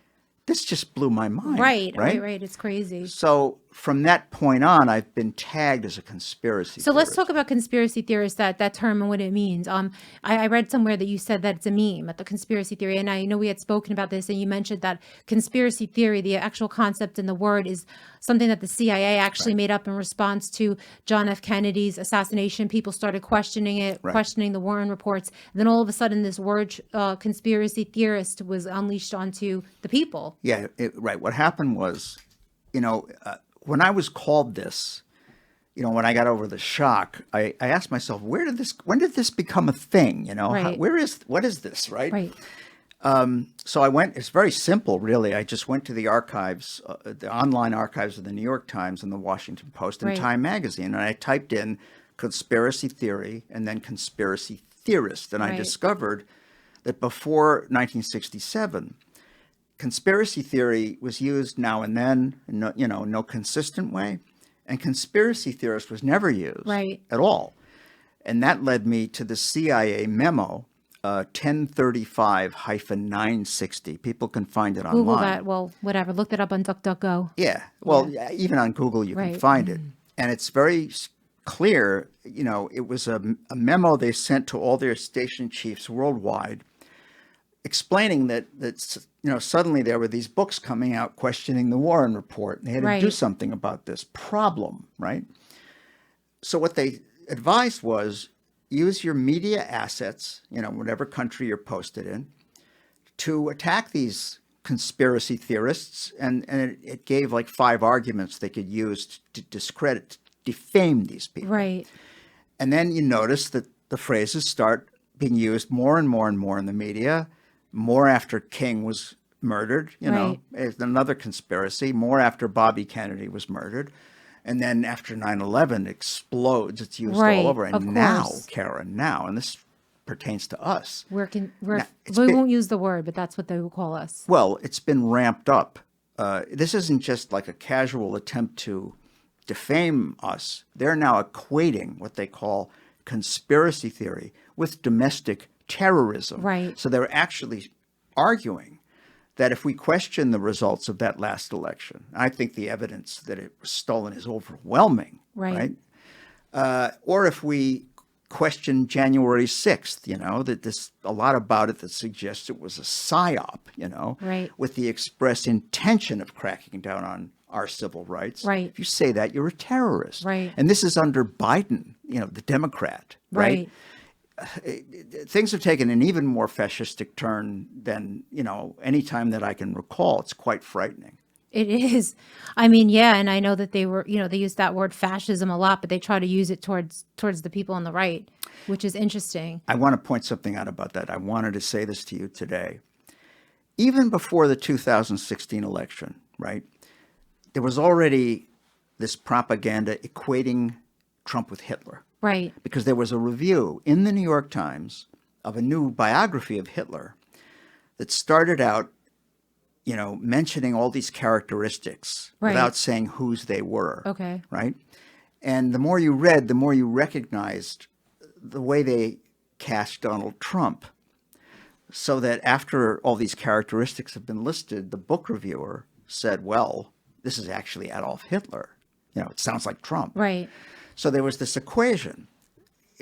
This just blew my mind. Right. It's crazy. So from that point on, I've been tagged as a conspiracy So let's theorist. talk about conspiracy theorists, that term and what it means. I read somewhere that you said that it's a meme, at the conspiracy theory. And I know we had spoken about this, and you mentioned that conspiracy theory, the actual concept and the word, is something that the CIA actually made up in response to John F. Kennedy's assassination. People started questioning it, questioning the Warren reports. And then all of a sudden, this word, conspiracy theorist, was unleashed onto the people. Yeah, right. What happened was, when I was called this, when I got over the shock, I asked myself, when did this become a thing? Right. What is this, right? Right. So I went, it's very simple, really. I just went to the archives, the online archives of the New York Times and the Washington Post and Right. Time Magazine, and I typed in conspiracy theory and then conspiracy theorist, and I Right. discovered that before 1967, conspiracy theory was used now and then, no consistent way, and conspiracy theorist was never used Right. at all. And that led me to the CIA memo, 1035-960. People can find it Google online. that. Well, whatever. Look it up on DuckDuckGo. Yeah. Well, even on Google, you can Right. find it. And it's very clear, it was a memo they sent to all their station chiefs worldwide explaining that suddenly there were these books coming out questioning the Warren report. And they had to do Right. something about this problem, right? So what they advised was use your media assets, whatever country you're posted in, to attack these conspiracy theorists. And it gave like 5 arguments they could use to discredit, defame these people. Right. And then you notice that the phrases start being used more and more and more in the media, more after King was murdered, Right. It's another conspiracy, more after Bobby Kennedy was murdered. And then after 9/11 explodes, it's used Right, all over. of And now, course. Kara, and this pertains to us. We it's we been- won't use the word, but that's what they will call us. Well, it's been ramped up. This isn't just like a casual attempt to defame us. They're now equating what they call conspiracy theory with domestic terrorism. Right. So they're actually arguing that if we question the results of that last election, I think the evidence that it was stolen is overwhelming. Right. Or if we question January 6th, that there's a lot about it that suggests it was a psyop, Right. with the express intention of cracking down on our civil rights. Right. If you say that, you're a terrorist. Right. And this is under Biden, the Democrat, right? Things have taken an even more fascistic turn than, any time that I can recall. It's quite frightening. It is. I mean, yeah, and I know that they were, they use that word fascism a lot, but they try to use it towards the people on the right, which is interesting. I want to point something out about that. I wanted to say this to you today. Even before the 2016 election, right, there was already this propaganda equating Trump with Hitler. Right. Because there was a review in the New York Times of a new biography of Hitler that started out, mentioning all these characteristics without saying whose they were. Okay. Right. And the more you read, the more you recognized the way they cast Donald Trump. So that after all these characteristics have been listed, the book reviewer said, well, this is actually Adolf Hitler. It sounds like Trump. Right. So there was this equation.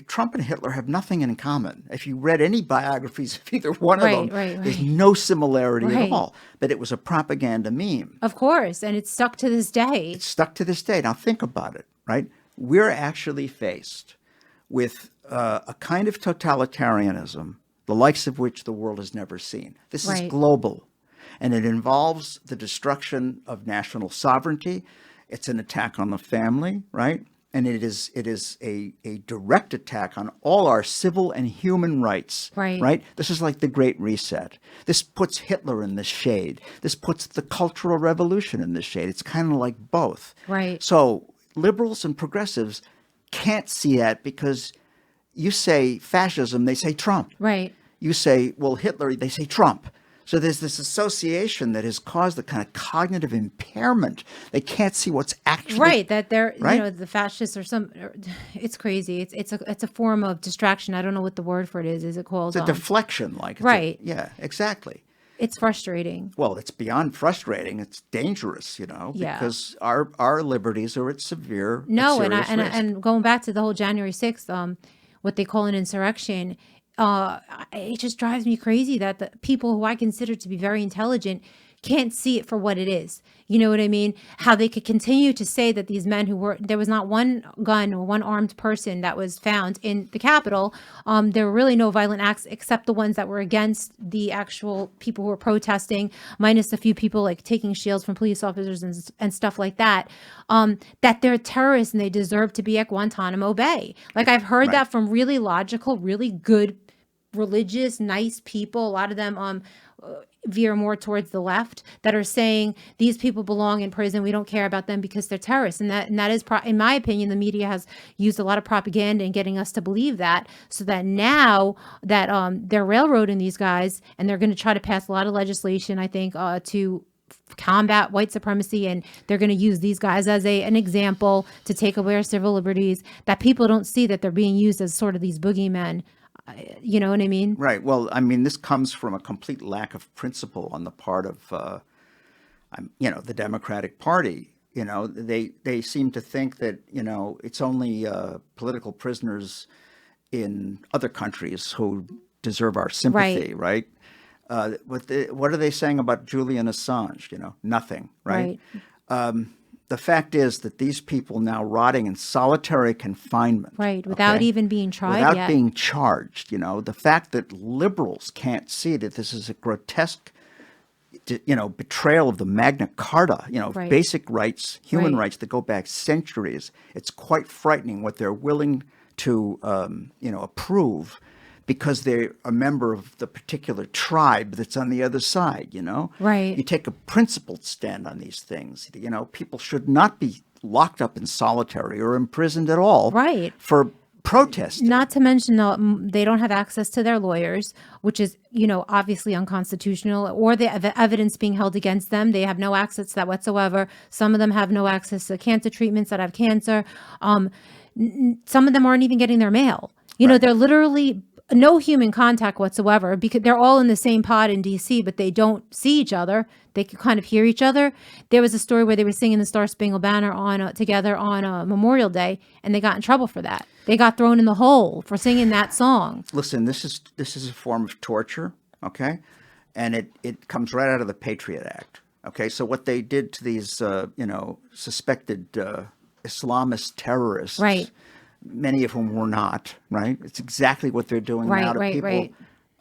Trump and Hitler have nothing in common. If you read any biographies of either one of them, there's no similarity at all. But it was a propaganda meme. Of course. And it's stuck to this day. It's stuck to this day. Now think about it, right? We're actually faced with a kind of totalitarianism, the likes of which the world has never seen. This is global, and it involves the destruction of national sovereignty. It's an attack on the family, right? And it is a direct attack on all our civil and human rights, right? This is like the Great Reset. This puts Hitler in the shade. This puts the Cultural Revolution in the shade. It's kind of like both. Right. So liberals and progressives can't see that because you say fascism, they say Trump. Right. You say, well, Hitler, they say Trump. So there's this association that has caused the kind of cognitive impairment. They can't see what's actually that they're the fascists or some. It's crazy. It's a form of distraction. I don't know what the word for it is. Is it called? It's a deflection, like yeah, exactly. It's frustrating. Well, it's beyond frustrating. It's dangerous, because our liberties are at severe. Risk. And going back to the whole January 6th, what they call an insurrection. It just drives me crazy that the people who I consider to be very intelligent can't see it for what it is. You know what I mean? How they could continue to say that these men there was not one gun or one armed person that was found in the Capitol. There were really no violent acts except the ones that were against the actual people who were protesting, minus a few people like taking shields from police officers and stuff like that. That they're terrorists and they deserve to be at Guantanamo Bay. Like I've heard that from really logical, really good, religious, nice people. A lot of them veer more towards the left that are saying these people belong in prison. We don't care about them because they're terrorists. And that is, in my opinion, the media has used a lot of propaganda in getting us to believe that, so that now that they're railroading these guys and they're going to try to pass a lot of legislation, I think, to combat white supremacy, and they're going to use these guys as an example to take away our civil liberties, that people don't see that they're being used as sort of these boogeymen. You know what I mean? Right. Well, I mean, this comes from a complete lack of principle on the part of, the Democratic Party. They seem to think that, it's only political prisoners in other countries who deserve our sympathy, right? What are they saying about Julian Assange? Nothing, right? The fact is that these people now rotting in solitary confinement. Right, without even being tried without yet. being charged, the fact that liberals can't see that this is a grotesque, betrayal of the Magna Carta, basic rights, human rights that go back centuries. It's quite frightening what they're willing to, approve because they're a member of the particular tribe that's on the other side, Right. You take a principled stand on these things. People should not be locked up in solitary or imprisoned at all. Right. For protesting. Not to mention they don't have access to their lawyers, which is, obviously unconstitutional, or the evidence being held against them. They have no access to that whatsoever. Some of them have no access to cancer treatments that have cancer. Some of them aren't even getting their mail. They're literally no human contact whatsoever, because they're all in the same pod in DC, but they don't see each other. They can kind of hear each other. There was a story where they were singing the Star Spangled Banner together on Memorial Day, and they got in trouble for that. They got thrown in the hole for singing that song. Listen, this is a form of torture, okay? And it comes right out of the Patriot Act, okay? So what they did to these, suspected Islamist terrorists, right? Many of whom were not, right? It's exactly what they're doing now to people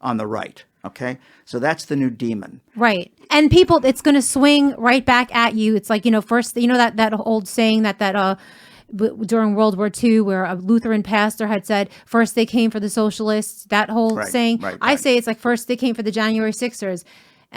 on the right, okay? So that's the new demon. Right. And people, it's going to swing right back at you. It's like, first, that old saying that during World War II, where a Lutheran pastor had said, first they came for the socialists, that whole saying. I say it's like first they came for the January 6ers.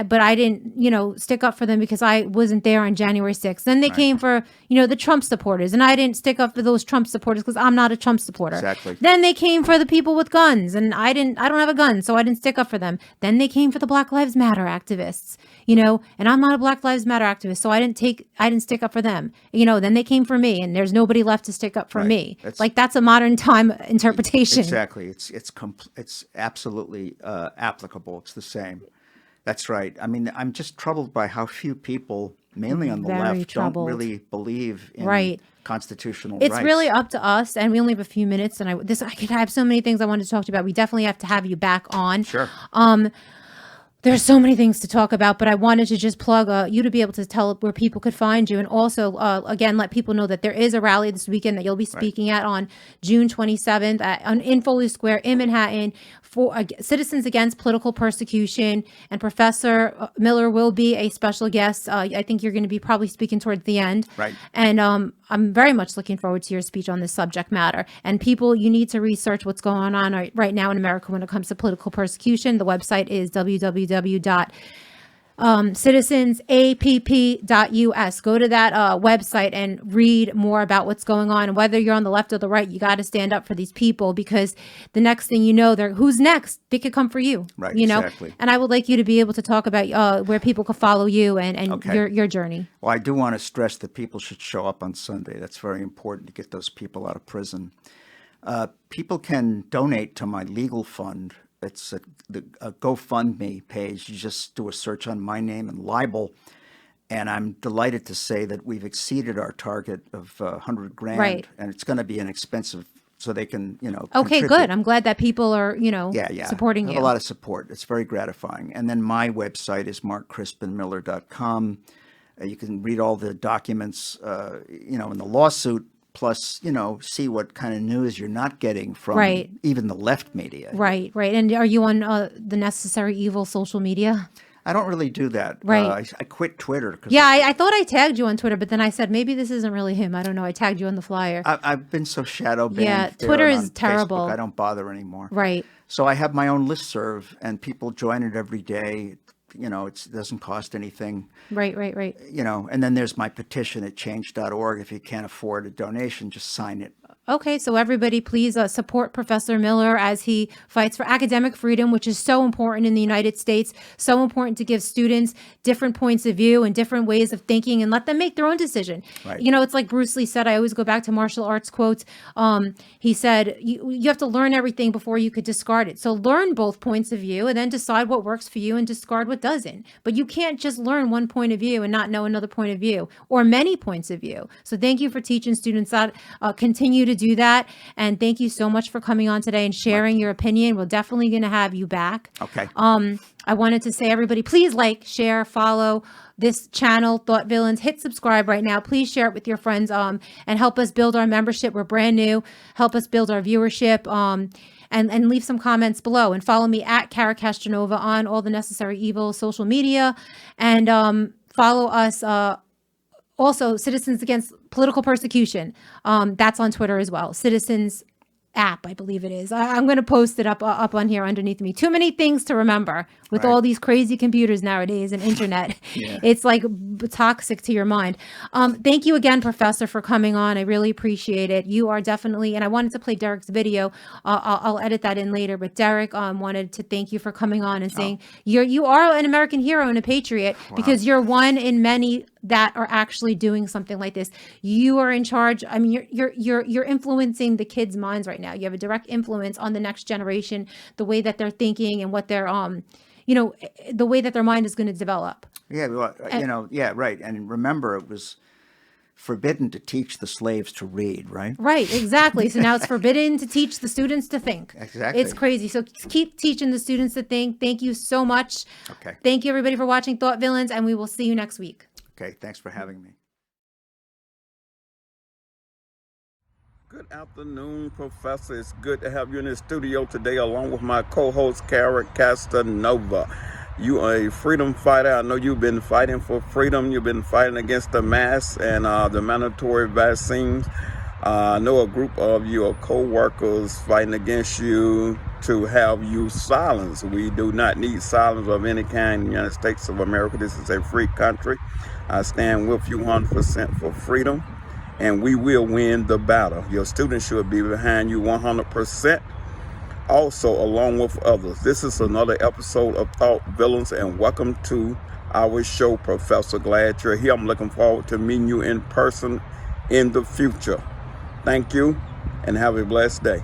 but I didn't, stick up for them because I wasn't there on January 6th. Then they came for, the Trump supporters, and I didn't stick up for those Trump supporters because I'm not a Trump supporter. Exactly. Then they came for the people with guns, and I don't have a gun, so I didn't stick up for them. Then they came for the Black Lives Matter activists, and I'm not a Black Lives Matter activist, so I didn't stick up for them. Then they came for me, and there's nobody left to stick up for me. That's a modern time interpretation. Exactly. It's absolutely applicable. It's the same. That's right. I mean, I'm just troubled by how few people, mainly on the left, don't really believe in constitutional rights. It's really up to us, and we only have a few minutes, and I could have so many things I wanted to talk to you about. We definitely have to have you back on. Sure. There's so many things to talk about, but I wanted to just plug you to be able to tell where people could find you. And also, again, let people know that there is a rally this weekend that you'll be speaking at on June 27th in Foley Square in Manhattan for Citizens Against Political Persecution. And Professor Miller will be a special guest. I think you're going to be probably speaking towards the end. Right. And I'm very much looking forward to your speech on this subject matter. And people, you need to research what's going on right now in America when it comes to political persecution. The website is citizensapp.us. Go to that website and read more about what's going on. And whether you're on the left or the right, you got to stand up for these people, because the next thing you know, who's next? They could come for you. Right. Exactly. And I would like you to be able to talk about where people could follow you and your journey. Well, I do want to stress that people should show up on Sunday. That's very important to get those people out of prison. People can donate to my legal fund. It's a GoFundMe page. You just do a search on my name and Libel, and I'm delighted to say that we've exceeded our target of $100,000, right. And it's going to be inexpensive, so they can, Okay, contribute. good. I'm glad that people are, supporting you. A lot of support. It's very gratifying. And then my website is markcrispinmiller.com. You can read all the documents, in the lawsuit. Plus, see what kind of news you're not getting from even the left media. Right. And are you on the Necessary Evil social media? I don't really do that. Right. I quit Twitter. I thought I tagged you on Twitter, but then I said, maybe this isn't really him. I don't know. I tagged you on the flyer. I've been so shadow banned. Yeah, Twitter is terrible. Facebook, I don't bother anymore. Right. So I have my own listserv, and people join it every day. It doesn't cost anything. Right. And then there's my petition at change.org. If you can't afford a donation, just sign it. Okay, so everybody please support Professor Miller as he fights for academic freedom, which is so important in the United States, so important to give students different points of view and different ways of thinking and let them make their own decision. Right. It's like Bruce Lee said, I always go back to martial arts quotes. He said, you have to learn everything before you could discard it. So learn both points of view and then decide what works for you and discard what doesn't. But you can't just learn one point of view and not know another point of view or many points of view. So thank you for teaching students that. Continue to do that. And thank you so much for coming on today and sharing your opinion. We're definitely going to have you back. Okay. I wanted to say, everybody, please like, share, follow this channel, Thought Villains. Hit subscribe right now. Please share it with your friends and help us build our membership. We're brand new. Help us build our viewership. And leave some comments below. And follow me at Cara Castronuova on all the Necessary Evil social media. And follow us also, Citizens Against Political Persecution. That's on Twitter as well. Citizens app, I believe it is. I'm going to post it up on here underneath me. Too many things to remember with all these crazy computers nowadays and internet. It's like toxic to your mind. Thank you again, Professor, for coming on. I really appreciate it. You are definitely, and I wanted to play Derek's video. I'll edit that in later, but Derek wanted to thank you for coming on and saying you are an American hero and a patriot because you're one in many that are actually doing something like this. You are in charge. I mean, you're influencing the kids' minds right now. You have a direct influence on the next generation, the way that they're thinking and what they're, the way that their mind is going to develop. Yeah, well, right. And remember, it was forbidden to teach the slaves to read, right? Right, exactly. So now it's forbidden to teach the students to think. Exactly. It's crazy. So keep teaching the students to think. Thank you so much. Okay. Thank you, everybody, for watching Thought Villains, and we will see you next week. Okay, thanks for having me. Good afternoon, Professor. It's good to have you in the studio today along with my co-host, Cara Castronuova. You are a freedom fighter. I know you've been fighting for freedom. You've been fighting against the mask and the mandatory vaccines. I know a group of your co-workers fighting against you to have you silenced. We do not need silence of any kind in the United States of America. This is a free country. I stand with you 100% for freedom, and we will win the battle. Your students should be behind you 100%, also along with others. This is another episode of Thought Villains, and welcome to our show, Professor. Glad you're here. I'm looking forward to meeting you in person in the future. Thank you, and have a blessed day.